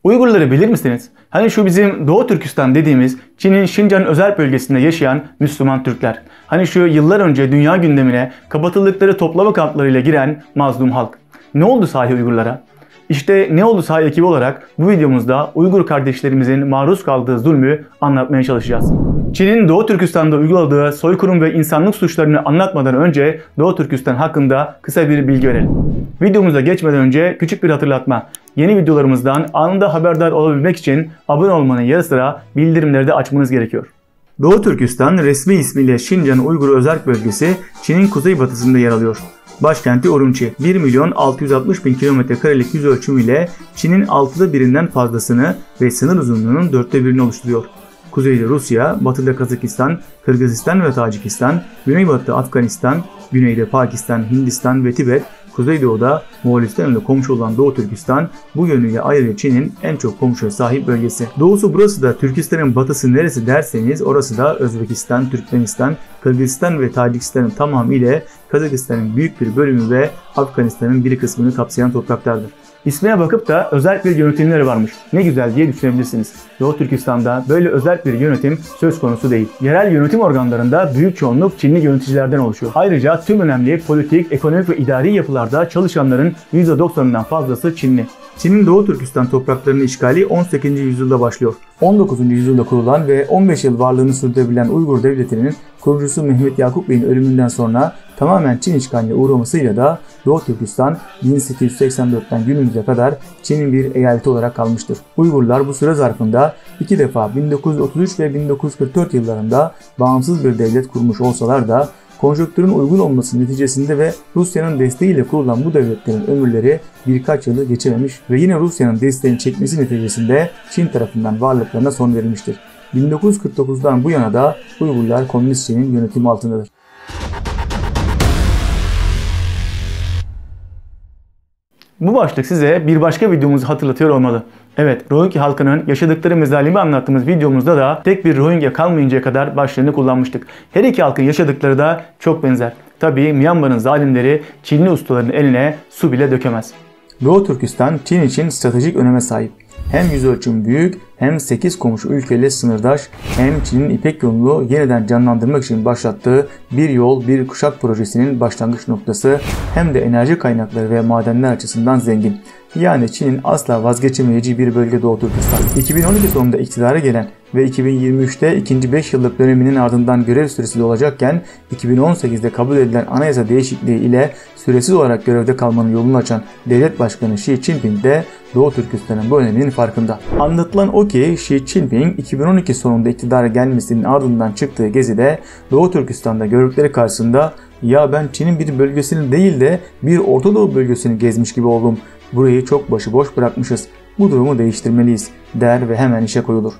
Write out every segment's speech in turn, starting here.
Uygurları bilir misiniz? Hani şu bizim Doğu Türkistan dediğimiz Çin'in Şincan özerk bölgesinde yaşayan Müslüman Türkler. Hani şu yıllar önce dünya gündemine kapatıldıkları toplama kamplarıyla giren mazlum halk. Ne oldu sahi Uygurlara? İşte Ne Oldu Sahi ekibi olarak bu videomuzda Uygur kardeşlerimizin maruz kaldığı zulmü anlatmaya çalışacağız. Çin'in Doğu Türkistan'da uyguladığı soykırım ve insanlık suçlarını anlatmadan önce Doğu Türkistan hakkında kısa bir bilgi verelim. Videomuza geçmeden önce küçük bir hatırlatma. Yeni videolarımızdan anında haberdar olabilmek için abone olmanın yanı sıra bildirimleri de açmanız gerekiyor. Doğu Türkistan resmi ismiyle Şincan Uygur Özerk Bölgesi Çin'in kuzeybatısında yer alıyor. Başkenti Urumçi 1.660.000 km² yüz ölçümüyle Çin'in 6'da birinden fazlasını ve sınır uzunluğunun 4'te birini oluşturuyor. Kuzeyde Rusya, batıda Kazakistan, Kırgızistan ve Tacikistan, güneybatıda Afganistan, güneyde Pakistan, Hindistan ve Tibet, kuzeydoğuda Moğolistan ile komşu olan Doğu Türkistan bu yönüyle ayrıca Çin'in en çok komşuya sahip bölgesi. Doğusu burası da Türkistan'ın batısı neresi derseniz orası da Özbekistan, Türkmenistan, Kırgızistan ve Tacikistan'ın tamamı ile Kazakistan'ın büyük bir bölümü ve Afganistan'ın bir kısmını kapsayan topraklardır. İsmine bakıp da özerk bir yönetimleri varmış. Ne güzel diye düşünebilirsiniz. Doğu Türkistan'da böyle özerk bir yönetim söz konusu değil. Yerel yönetim organlarında büyük çoğunluk Çinli yöneticilerden oluşuyor. Ayrıca tüm önemli politik, ekonomik ve idari yapılarda çalışanların %90'ından fazlası Çinli. Çin'in Doğu Türkistan topraklarının işgali 18. yüzyılda başlıyor. 19. yüzyılda kurulan ve 15 yıl varlığını sürdürebilen Uygur Devleti'nin kurucusu Mehmet Yakup Bey'in ölümünden sonra tamamen Çin işgaline uğramasıyla da Doğu Türkistan 1884'ten günümüze kadar Çin'in bir eyaleti olarak kalmıştır. Uygurlar bu süre zarfında iki defa 1933 ve 1944 yıllarında bağımsız bir devlet kurmuş olsalar da konjonktürün uygun olması neticesinde ve Rusya'nın desteğiyle kurulan bu devletlerin ömürleri birkaç yılı geçememiş ve yine Rusya'nın desteğini çekmesi neticesinde Çin tarafından varlıklarına son verilmiştir. 1949'dan bu yana da Uygurlar Komünist Çin'in yönetimi altındadır. Bu başlık size bir başka videomuzu hatırlatıyor olmalı. Evet, Rohingya halkının yaşadıkları mezalimi anlattığımız videomuzda da tek bir Rohingya kalmayıncaya kadar başlığını kullanmıştık. Her iki halkın yaşadıkları da çok benzer. Tabii Myanmar'ın zalimleri Çinli ustaların eline su bile dökemez. Doğu Türkistan Çin için stratejik öneme sahip. Hem yüz ölçüm büyük, hem 8 komşu ülkeyle sınırdaş, hem Çin'in İpek yolunu yeniden canlandırmak için başlattığı bir yol bir kuşak projesinin başlangıç noktası, hem de enerji kaynakları ve madenler açısından zengin. Yani Çin'in asla vazgeçemeyeceği bir bölge Doğu Türkistan. 2012 sonunda iktidara gelen ve 2023'te ikinci 5 yıllık döneminin ardından görev süresi dolacakken 2018'de kabul edilen anayasa değişikliği ile süresiz olarak görevde kalmanın yolunu açan devlet başkanı Xi Jinping de Doğu Türkistan'ın bu öneminin farkında. Anlatılan o ki Xi Jinping 2012 sonunda iktidara gelmesinin ardından çıktığı gezide Doğu Türkistan'da gördükleri karşısında "Ya ben Çin'in bir bölgesini değil de bir Orta Doğu bölgesini gezmiş gibi oldum. Burayı çok başıboş bırakmışız. Bu durumu değiştirmeliyiz" der ve hemen işe koyulur.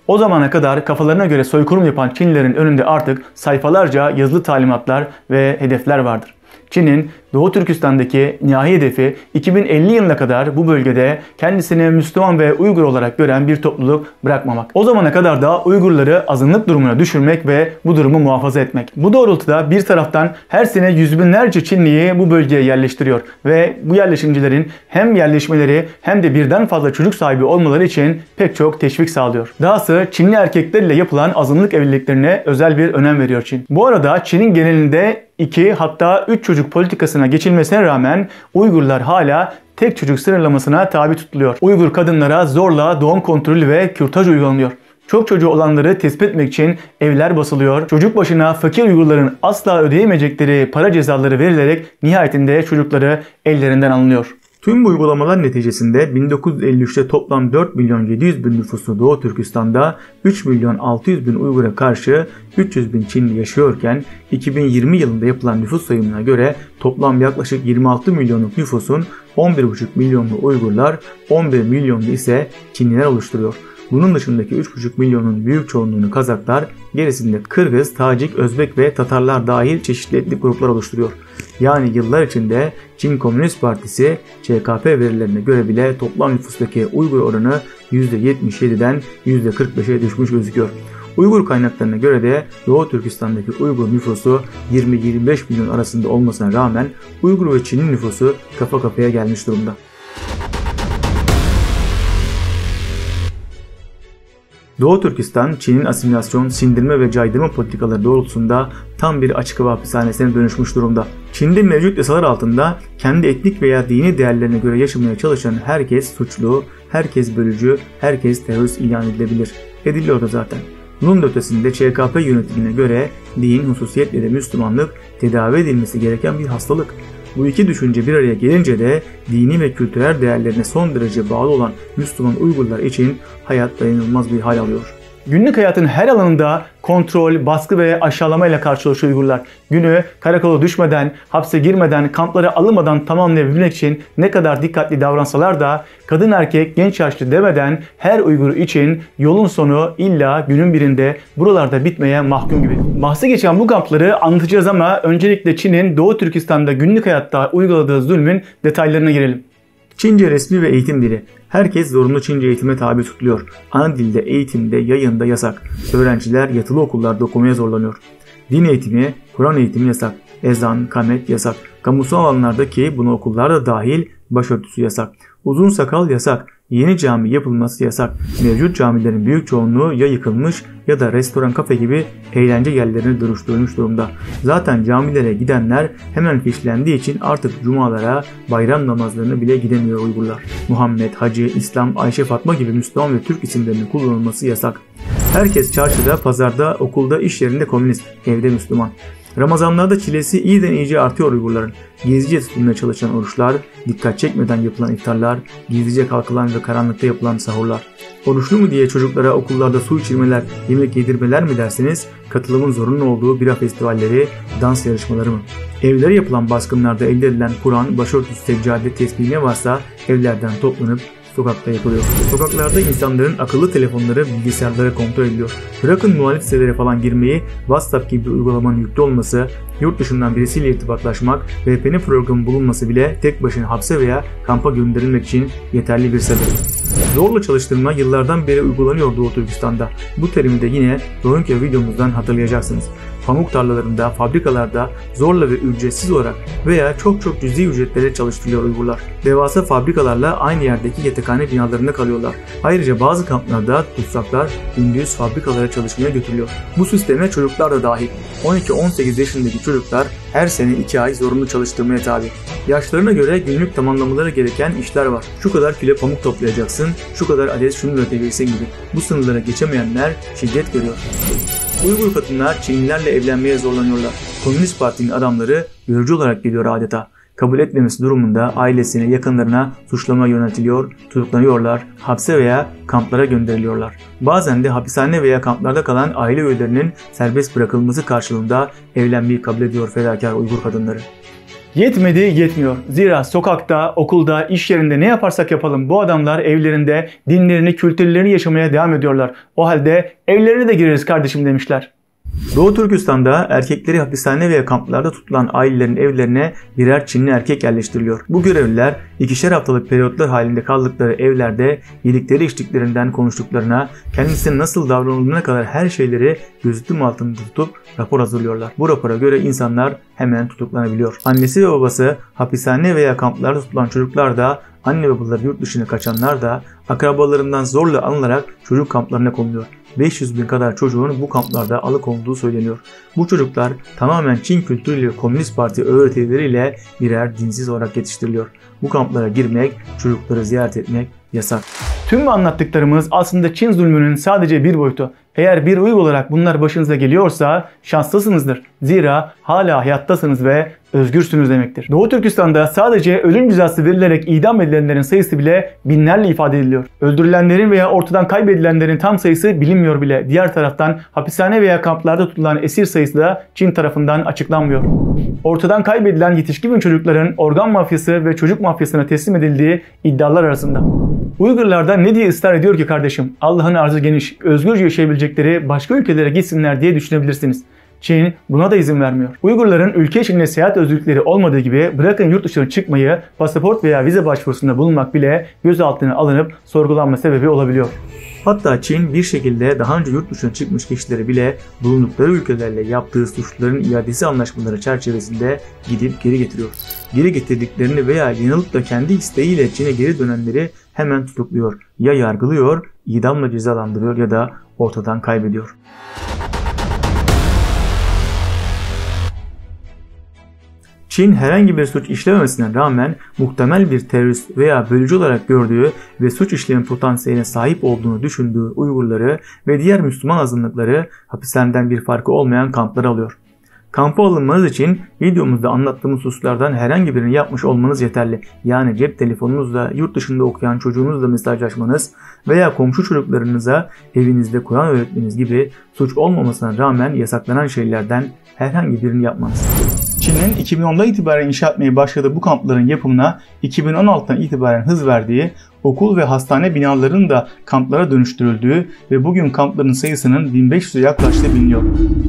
O zamana kadar kafalarına göre soykırım yapan Çinlilerin önünde artık sayfalarca yazılı talimatlar ve hedefler vardır. Çin'in Doğu Türkistan'daki nihai hedefi 2050 yılına kadar bu bölgede kendisini Müslüman ve Uygur olarak gören bir topluluk bırakmamak. O zamana kadar da Uygurları azınlık durumuna düşürmek ve bu durumu muhafaza etmek. Bu doğrultuda bir taraftan her sene yüz binlerce Çinliyi bu bölgeye yerleştiriyor ve bu yerleşimcilerin hem yerleşmeleri hem de birden fazla çocuk sahibi olmaları için pek çok teşvik sağlıyor. Dahası Çinli erkeklerle yapılan azınlık evliliklerine özel bir önem veriyor Çin. Bu arada Çin'in genelinde 2 hatta 3 çocuk politikasına geçilmesine rağmen Uygurlar hala tek çocuk sınırlamasına tabi tutuluyor. Uygur kadınlara zorla doğum kontrolü ve kürtaj uygulanıyor. Çok çocuğu olanları tespit etmek için evler basılıyor. Çocuk başına fakir Uygurların asla ödeyemeyecekleri para cezaları verilerek nihayetinde çocukları ellerinden alınıyor. Tüm bu uygulamalar neticesinde 1953'te toplam 4.700.000 nüfuslu Doğu Türkistan'da 3.600.000 Uygur'a karşı 300.000 Çinli yaşıyorken 2020 yılında yapılan nüfus sayımına göre toplam yaklaşık 26 milyonluk nüfusun 11,5 milyonlu Uygurlar, 11 milyonlu ise Çinliler oluşturuyor. Bunun dışındaki 3,5 milyonun büyük çoğunluğunu Kazaklar, gerisinde Kırgız, Tacik, Özbek ve Tatarlar dahil çeşitli etnik gruplar oluşturuyor. Yani yıllar içinde Çin Komünist Partisi ÇKP verilerine göre bile toplam nüfustaki Uygur oranı %77'den %45'e düşmüş gözüküyor. Uygur kaynaklarına göre de Doğu Türkistan'daki Uygur nüfusu 20-25 milyon arasında olmasına rağmen Uygur ve Çin'in nüfusu kafa kafaya gelmiş durumda. Doğu Türkistan, Çin'in asimilasyon, sindirme ve caydırma politikaları doğrultusunda tam bir açık hava hapishanesine dönüşmüş durumda. Çin'de mevcut yasalar altında kendi etnik veya dini değerlerine göre yaşamaya çalışan herkes suçlu, herkes bölücü, herkes terörist ilan edilebilir. Ediliyor da zaten. Bunun da ötesinde ÇKP yönetimine göre din, hususiyetle de Müslümanlık tedavi edilmesi gereken bir hastalık. Bu iki düşünce bir araya gelince de dini ve kültürel değerlerine son derece bağlı olan Müslüman Uygurlar için hayat dayanılmaz bir hal alıyor. Günlük hayatın her alanında kontrol, baskı ve aşağılamayla karşılaşıyor Uygurlar. Günü karakola düşmeden, hapse girmeden, kamplara alınmadan tamamlayabilmek için ne kadar dikkatli davransalar da kadın erkek, genç yaşlı demeden her Uygur için yolun sonu illa günün birinde buralarda bitmeye mahkum gibi. Bahsi geçen bu kampları anlatacağız ama öncelikle Çin'in Doğu Türkistan'da günlük hayatta uyguladığı zulmün detaylarına girelim. Çince resmi ve eğitim dili. Herkes zorunlu Çince eğitime tabi tutuluyor. Ana dilde, eğitimde, yayında yasak. Öğrenciler yatılı okullarda okumaya zorlanıyor. Din eğitimi, Kur'an eğitimi yasak. Ezan, kamet yasak. Kamusal alanlarda ki buna okullar da dahil başörtüsü yasak. Uzun sakal yasak. Yeni cami yapılması yasak. Mevcut camilerin büyük çoğunluğu ya yıkılmış ya da restoran, kafe gibi eğlence yerlerine dönüştürülmüş durumda. Zaten camilere gidenler hemen fişlendiği için artık cumalara, bayram namazlarına bile gidemiyor Uygurlar. Muhammed, Hacı, İslam, Ayşe, Fatma gibi Müslüman ve Türk isimlerinin kullanılması yasak. Herkes çarşıda, pazarda, okulda, iş yerinde komünist, evde Müslüman. Ramazanlarda çilesi iyiden iyice artıyor Uygurların. Gizlice tutulmaya çalışan oruçlar, dikkat çekmeden yapılan iftarlar, gizlice kalkılan ve karanlıkta yapılan sahurlar. Oruçlu mu diye çocuklara okullarda su içirmeler, yemek yedirmeler mi derseniz, katılımın zorunlu olduğu bira festivalleri, dans yarışmaları mı? Evlere yapılan baskınlarda elde edilen Kur'an, başörtüsü, seccade, tesbih ne varsa evlerden toplanıp sokakta yapılıyor. Sokaklarda insanların akıllı telefonları, bilgisayarlara kontrol ediliyor. Bırakın muhalif sitelere falan girmeyi, WhatsApp gibi bir uygulamanın yüklü olması, yurt dışından birisiyle irtibatlaşmak, VPN programı bulunması bile tek başına hapse veya kampa gönderilmek için yeterli bir sebep. Zorla çalıştırma yıllardan beri uygulanıyor Doğu Türkistan'da. Bu terimi de yine Rohingya videomuzdan hatırlayacaksınız. Pamuk tarlalarında, fabrikalarda zorla ve ücretsiz olarak veya çok cüzi ücretlere çalıştırılıyor Uygurlar. Devasa fabrikalarla aynı yerdeki yatakhane binalarında kalıyorlar. Ayrıca bazı kamplarda tutsaklar gündüz fabrikalara çalışmaya götürülüyor. Bu sisteme çocuklar da dahil. 12-18 yaşındaki çocuklar her sene 2 ay zorunlu çalıştırmaya tabi. Yaşlarına göre günlük tamamlamaları gereken işler var. Şu kadar kilo pamuk toplayacaksın, şu kadar adet şunu üretebilirsin gibi. Bu sınırlara geçemeyenler şiddet görüyor. Uygur kadınlar Çinlilerle evlenmeye zorlanıyorlar. Komünist Parti'nin adamları görücü olarak geliyor adeta. Kabul etmemesi durumunda ailesine, yakınlarına suçlama yöneltiliyor, tutuklanıyorlar, hapse veya kamplara gönderiliyorlar. Bazen de hapishane veya kamplarda kalan aile üyelerinin serbest bırakılması karşılığında evlenmeyi kabul ediyor fedakar Uygur kadınları. Yetmedi, yetmiyor. Zira sokakta, okulda, iş yerinde ne yaparsak yapalım bu adamlar evlerinde dinlerini, kültürlerini yaşamaya devam ediyorlar. O halde evlerine de gireriz kardeşim demişler. Doğu Türkistan'da erkekleri hapishane veya kamplarda tutulan ailelerin evlerine birer Çinli erkek yerleştiriliyor. Bu görevliler 2'şer haftalık periyotlar halinde kaldıkları evlerde yedikleri içtiklerinden konuştuklarına, kendisine nasıl davranıldığına kadar her şeyleri gözetim altında tutup rapor hazırlıyorlar. Bu rapora göre insanlar hemen tutuklanabiliyor. Annesi ve babası hapishane veya kamplarda tutulan çocuklar da, anne ve babaları yurt dışına kaçanlar da akrabalarından zorla alınarak çocuk kamplarına konuluyor. 500 bin kadar çocuğun bu kamplarda alıkonulduğu söyleniyor. Bu çocuklar tamamen Çin kültürüyle Komünist Parti öğretileriyle birer dinsiz olarak yetiştiriliyor. Bu kamplara girmek, çocukları ziyaret etmek yasak. Tüm bu anlattıklarımız aslında Çin zulmünün sadece bir boyutu. Eğer bir Uygur olarak bunlar başınıza geliyorsa şanslısınızdır. Zira hala hayattasınız ve özgürsünüz demektir. Doğu Türkistan'da sadece ölüm cezası verilerek idam edilenlerin sayısı bile binlerle ifade ediliyor. Öldürülenlerin veya ortadan kaybedilenlerin tam sayısı bilinmiyor bile. Diğer taraftan hapishane veya kamplarda tutulan esir sayısı da Çin tarafından açıklanmıyor. Ortadan kaybedilen yetişkin çocukların organ mafyası ve çocuk mafyasına teslim edildiği iddialar arasında. Uygurlardan ne diye ısrar ediyor ki kardeşim? Allah'ın arzı geniş, özgürce yaşayabilecekleri başka ülkelere gitsinler diye düşünebilirsiniz. Çin buna da izin vermiyor. Uygurların ülke içinde seyahat özgürlükleri olmadığı gibi bırakın yurt dışına çıkmayı, pasaport veya vize başvurusunda bulunmak bile gözaltına alınıp sorgulanma sebebi olabiliyor. Hatta Çin bir şekilde daha önce yurt dışına çıkmış kişileri bile bulundukları ülkelerle yaptığı suçluların iadesi anlaşmaları çerçevesinde gidip geri getiriyor. Geri getirdiklerini veya yanılıkla kendi isteğiyle Çin'e geri dönenleri hemen tutukluyor. Ya yargılıyor, idamla cezalandırıyor ya da ortadan kaybediyor. Çin herhangi bir suç işlememesine rağmen muhtemel bir terörist veya bölücü olarak gördüğü ve suç işleme potansiyeline sahip olduğunu düşündüğü Uygurları ve diğer Müslüman azınlıkları hapishaneden bir farkı olmayan kamplara alıyor. Kampa alınmanız için videomuzda anlattığımız hususlardan herhangi birini yapmış olmanız yeterli. Yani cep telefonunuzla yurt dışında okuyan çocuğunuzla mesajlaşmanız veya komşu çocuklarınıza evinizde Kur'an öğretmeniz gibi suç olmamasına rağmen yasaklanan şeylerden herhangi birini yapmanız. Çin'in 2010'dan itibaren inşa etmeye başladığı bu kampların yapımına 2016'dan itibaren hız verdiği, okul ve hastane binalarının da kamplara dönüştürüldüğü ve bugün kampların sayısının 1500'e yaklaştığı biliniyor.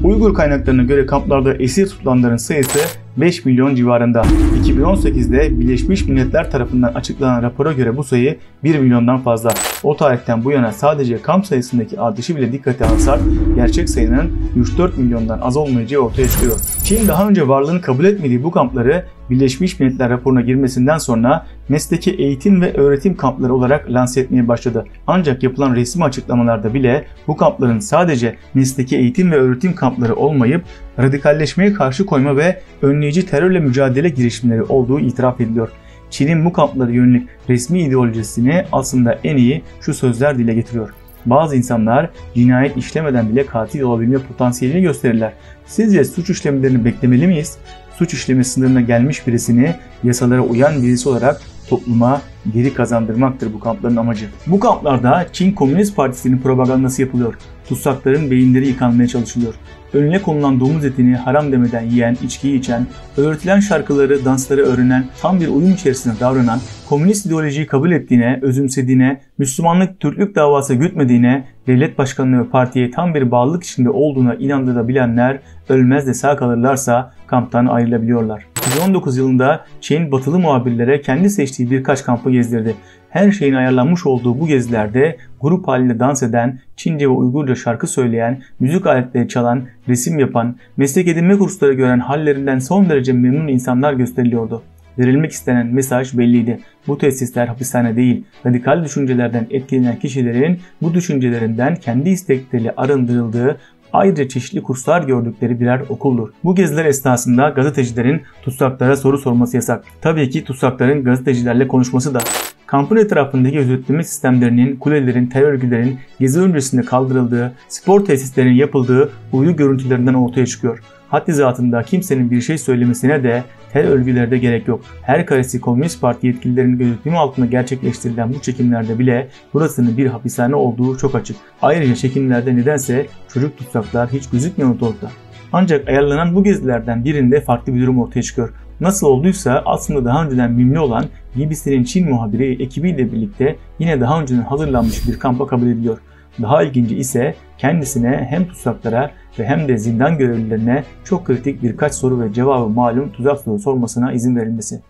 Uygur kaynaklarına göre kamplarda esir tutulanların sayısı 5 milyon civarında. 2018'de Birleşmiş Milletler tarafından açıklanan rapora göre bu sayı 1 milyondan fazla. O tarihten bu yana sadece kamp sayısındaki artışı bile dikkate alsak gerçek sayının 3-4 milyondan az olmayacağı ortaya çıkıyor. Çin daha önce varlığını kabul etmediği bu kampları Birleşmiş Milletler raporuna girmesinden sonra mesleki eğitim ve öğretim kampları olarak lanse etmeye başladı. Ancak yapılan resmi açıklamalarda bile bu kampların sadece mesleki eğitim ve öğretim kampları olmayıp radikalleşmeye karşı koyma ve önleyici terörle mücadele girişimleri olduğu itiraf ediliyor. Çin'in bu kamplara yönelik resmi ideolojisini aslında en iyi şu sözler dile getiriyor. Bazı insanlar cinayet işlemeden bile katil olabilme potansiyelini gösterirler. Sizce suç işlemlerini beklemeli miyiz? Suç işleme sınırına gelmiş birisini yasalara uyan birisi olarak topluma geri kazandırmaktır bu kampların amacı. Bu kamplarda Çin Komünist Partisi'nin propagandası yapılıyor. Tutsakların beyinleri yıkanmaya çalışılıyor. Önüne konulan domuz etini haram demeden yiyen, içkiyi içen, öğretilen şarkıları, dansları öğrenen, tam bir uyum içerisinde davranan, komünist ideolojiyi kabul ettiğine, özümsediğine, Müslümanlık, Türklük davası gütmediğine, devlet başkanlığı ve partiye tam bir bağlılık içinde olduğuna inandırabilenler ölmez de sağ kalırlarsa kamptan ayrılabiliyorlar. 2019 yılında Çin batılı muhabirlere kendi seçtiği birkaç kampı gezdirdi. Her şeyin ayarlanmış olduğu bu gezilerde grup halinde dans eden, Çince ve Uygurca şarkı söyleyen, müzik aletleri çalan, resim yapan, meslek edinme kursları gören hallerinden son derece memnun insanlar gösteriliyordu. Verilmek istenen mesaj belliydi. Bu tesisler hapishane değil, radikal düşüncelerden etkilenen kişilerin bu düşüncelerinden kendi istekleriyle arındırıldığı, ayrıca çeşitli kurslar gördükleri birer okuldur. Bu geziler esnasında gazetecilerin tutsaklara soru sorması yasak. Tabii ki tutsakların gazetecilerle konuşması da. Kampın etrafındaki gözetleme sistemlerinin, kulelerin, terör örgütlerin gezi öncesinde kaldırıldığı, spor tesislerinin yapıldığı uydu görüntülerinden ortaya çıkıyor. Haddi zatında kimsenin bir şey söylemesine de terör örgütlerde gerek yok. Her karesi Komünist Parti yetkililerinin gözetimi altında gerçekleştirilen bu çekimlerde bile burasının bir hapishane olduğu çok açık. Ayrıca çekimlerde nedense çocuk tutsaklar hiç gözükmüyor ortada. Ancak ayarlanan bu gezilerden birinde farklı bir durum ortaya çıkıyor. Nasıl olduysa aslında daha önceden mimli olan BBC'nin Çin muhabiri ekibiyle birlikte yine daha önceden hazırlanmış bir kampa kabul ediliyor. Daha ilginci ise kendisine hem tutsaklara ve hem de zindan görevlilerine çok kritik birkaç soru ve cevabı malum tuzak soru sormasına izin verilmesi.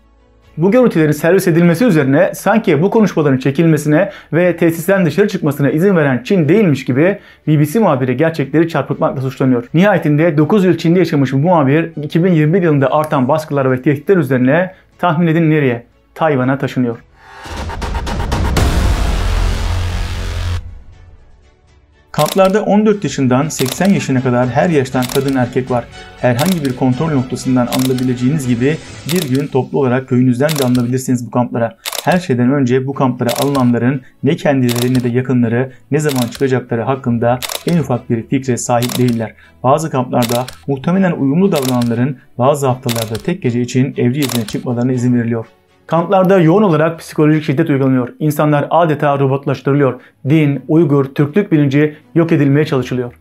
Bu görüntülerin servis edilmesi üzerine sanki bu konuşmaların çekilmesine ve tesisten dışarı çıkmasına izin veren Çin değilmiş gibi BBC muhabiri gerçekleri çarpıtmakla suçlanıyor. Nihayetinde 9 yıl Çin'de yaşamış bu muhabir 2021 yılında artan baskılar ve tehditler üzerine tahmin edin nereye? Tayvan'a taşınıyor. Kamplarda 14 yaşından 80 yaşına kadar her yaştan kadın erkek var. Herhangi bir kontrol noktasından alınabileceğiniz gibi bir gün toplu olarak köyünüzden de alınabilirsiniz bu kamplara. Her şeyden önce bu kamplara alınanların ne kendileri ne de yakınları ne zaman çıkacakları hakkında en ufak bir fikre sahip değiller. Bazı kamplarda muhtemelen uyumlu davrananların bazı haftalarda tek gece için evci izine çıkmalarına izin veriliyor. Kamplarda yoğun olarak psikolojik şiddet uygulanıyor. İnsanlar adeta robotlaştırılıyor. Din, Uygur, Türklük bilinci yok edilmeye çalışılıyor.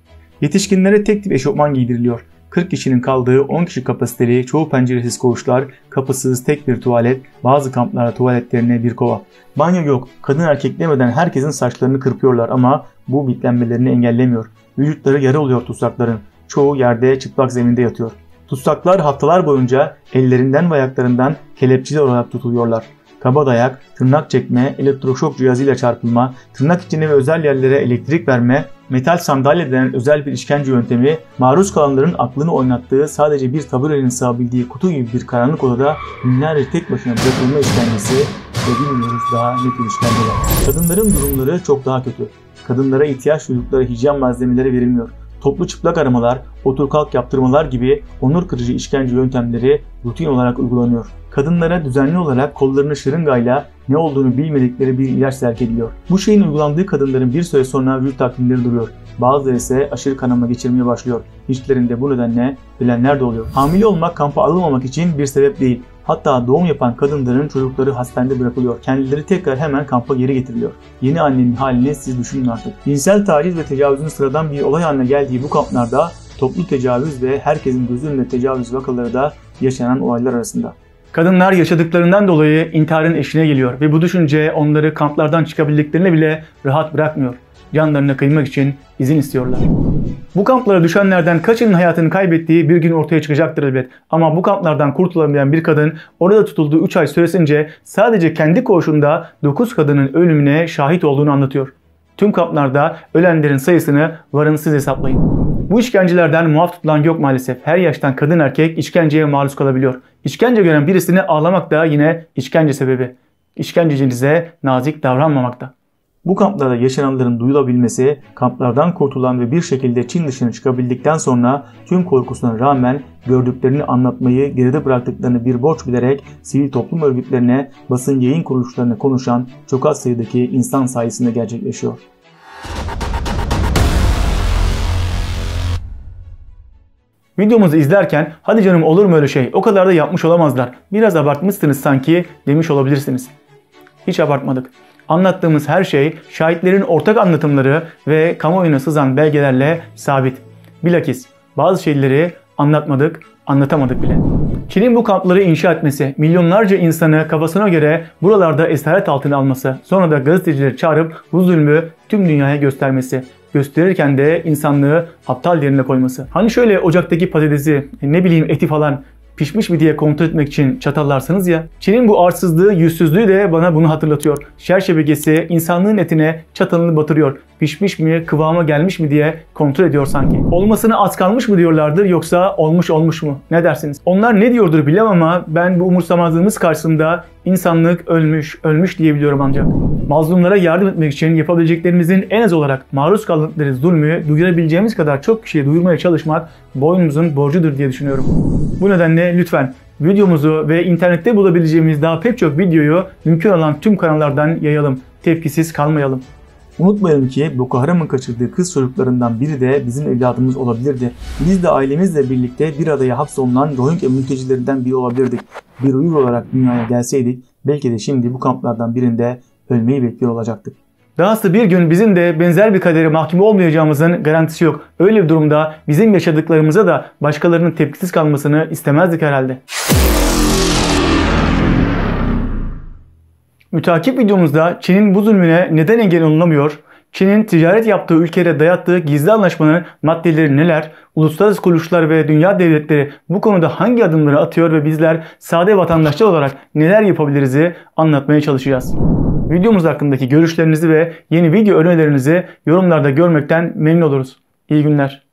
Yetişkinlere tek tip eşofman giydiriliyor. 40 kişinin kaldığı 10 kişi kapasiteli çoğu penceresiz koğuşlar, kapısız tek bir tuvalet, bazı kamplarda tuvaletlerine bir kova. Banyo yok. Kadın erkek demeden herkesin saçlarını kırpıyorlar ama bu bitlenmelerini engellemiyor. Vücutları yara oluyor tutsakların. Çoğu yerde çıplak zeminde yatıyor. Tutsaklar haftalar boyunca ellerinden ve ayaklarından kelepçeli olarak tutuluyorlar. Kabadayak, tırnak çekme, elektroşok cihazıyla çarpılma, tırnak içine ve özel yerlere elektrik verme, metal sandalye denen özel bir işkence yöntemi, maruz kalanların aklını oynattığı sadece bir taburenin sığabildiği kutu gibi bir karanlık odada günlerce tek başına bırakılma işkencesi ve bilmiyoruz daha ne tür işkenceler. Kadınların durumları çok daha kötü. Kadınlara ihtiyaç duydukları hijyen malzemeleri verilmiyor. Toplu çıplak aramalar, otur kalk yaptırmalar gibi onur kırıcı işkence yöntemleri rutin olarak uygulanıyor. Kadınlara düzenli olarak kollarını şırıngayla ne olduğunu bilmedikleri bir ilaç zerk ediliyor. Bu şeyin uygulandığı kadınların bir süre sonra vücut takvimleri duruyor. Bazıları ise aşırı kanama geçirmeye başlıyor. İçlerinde bu nedenle ölenler de oluyor. Hamile olmak kampa alınmamak için bir sebep değil. Hatta doğum yapan kadınların çocukları hastanede bırakılıyor. Kendileri tekrar hemen kampa geri getiriliyor. Yeni annenin halini siz düşünün artık. Cinsel taciz ve tecavüzün sıradan bir olay haline geldiği bu kamplarda toplu tecavüz ve herkesin gözü önünde tecavüz vakaları da yaşanan olaylar arasında. Kadınlar yaşadıklarından dolayı intiharın eşiğine geliyor ve bu düşünce onları kamplardan çıkabildiklerine bile rahat bırakmıyor. Canlarına kıymak için izin istiyorlar. Bu kamplara düşenlerden kaçının hayatını kaybettiği bir gün ortaya çıkacaktır elbet. Ama bu kamplardan kurtulamayan bir kadın orada tutulduğu 3 ay süresince sadece kendi koğuşunda 9 kadının ölümüne şahit olduğunu anlatıyor. Tüm kamplarda ölenlerin sayısını varın siz hesaplayın. Bu işkencelerden muaf tutulan yok maalesef. Her yaştan kadın erkek işkenceye maruz kalabiliyor. İşkence gören birisini ağlamak da yine işkence sebebi. İşkencecinize nazik davranmamakta. Bu kamplarda yaşananların duyulabilmesi, kamplardan kurtulan ve bir şekilde Çin dışına çıkabildikten sonra tüm korkusuna rağmen gördüklerini anlatmayı geride bıraktıklarını bir borç bilerek sivil toplum örgütlerine, basın yayın kuruluşlarına konuşan çok az sayıdaki insan sayesinde gerçekleşiyor. Videomuzu izlerken hadi canım olur mu öyle şey, o kadar da yapmış olamazlar, biraz abartmışsınız sanki demiş olabilirsiniz. Hiç abartmadık. Anlattığımız her şey şahitlerin ortak anlatımları ve kamuoyuna sızan belgelerle sabit. Bilakis bazı şeyleri anlatmadık, anlatamadık bile. Çin'in bu kampları inşa etmesi, milyonlarca insanı kafasına göre buralarda esaret altına alması, sonra da gazetecileri çağırıp bu zulmü tüm dünyaya göstermesi, gösterirken de insanlığı aptal yerine koyması. Hani şöyle ocaktaki patatesi, ne bileyim eti falan pişmiş mi diye kontrol etmek için çatallarsınız ya. Çin'in bu arsızlığı, yüzsüzlüğü de bana bunu hatırlatıyor. Şer şebekesi insanlığın etine çatalını batırıyor. Pişmiş mi, kıvama gelmiş mi diye kontrol ediyor sanki. Olmasına az kalmış mı diyorlardır yoksa olmuş mu? Ne dersiniz? Onlar ne diyordur bilemem ama ben bu umursamazlığımız karşısında insanlık ölmüş diyebiliyorum ancak. Mazlumlara yardım etmek için yapabileceklerimizin en az olarak maruz kaldıkları zulmü duyurabileceğimiz kadar çok kişiye duyurmaya çalışmak boynumuzun borcudur diye düşünüyorum. Bu nedenle lütfen videomuzu ve internette bulabileceğimiz daha pek çok videoyu mümkün olan tüm kanallardan yayalım. Tepkisiz kalmayalım. Unutmayalım ki Boko Haram'ın kaçırdığı kız çocuklarından biri de bizim evladımız olabilirdi. Biz de ailemizle birlikte bir adaya hapsolunan Rohingya mültecilerinden biri olabilirdik. Bir Uygur olarak dünyaya gelseydik belki de şimdi bu kamplardan birinde ölmeyi bekliyor olacaktık. Dahası bir gün bizim de benzer bir kadere mahkum olmayacağımızın garantisi yok. Öyle bir durumda bizim yaşadıklarımıza da başkalarının tepkisiz kalmasını istemezdik herhalde. Mütakip videomuzda Çin'in bu zulmüne neden engel olunamıyor, Çin'in ticaret yaptığı ülkelere dayattığı gizli anlaşmanın maddeleri neler, uluslararası kuruluşlar ve dünya devletleri bu konuda hangi adımları atıyor ve bizler sade vatandaşlar olarak neler yapabiliriz'i anlatmaya çalışacağız. Videomuz hakkındaki görüşlerinizi ve yeni video önerilerinizi yorumlarda görmekten memnun oluruz. İyi günler.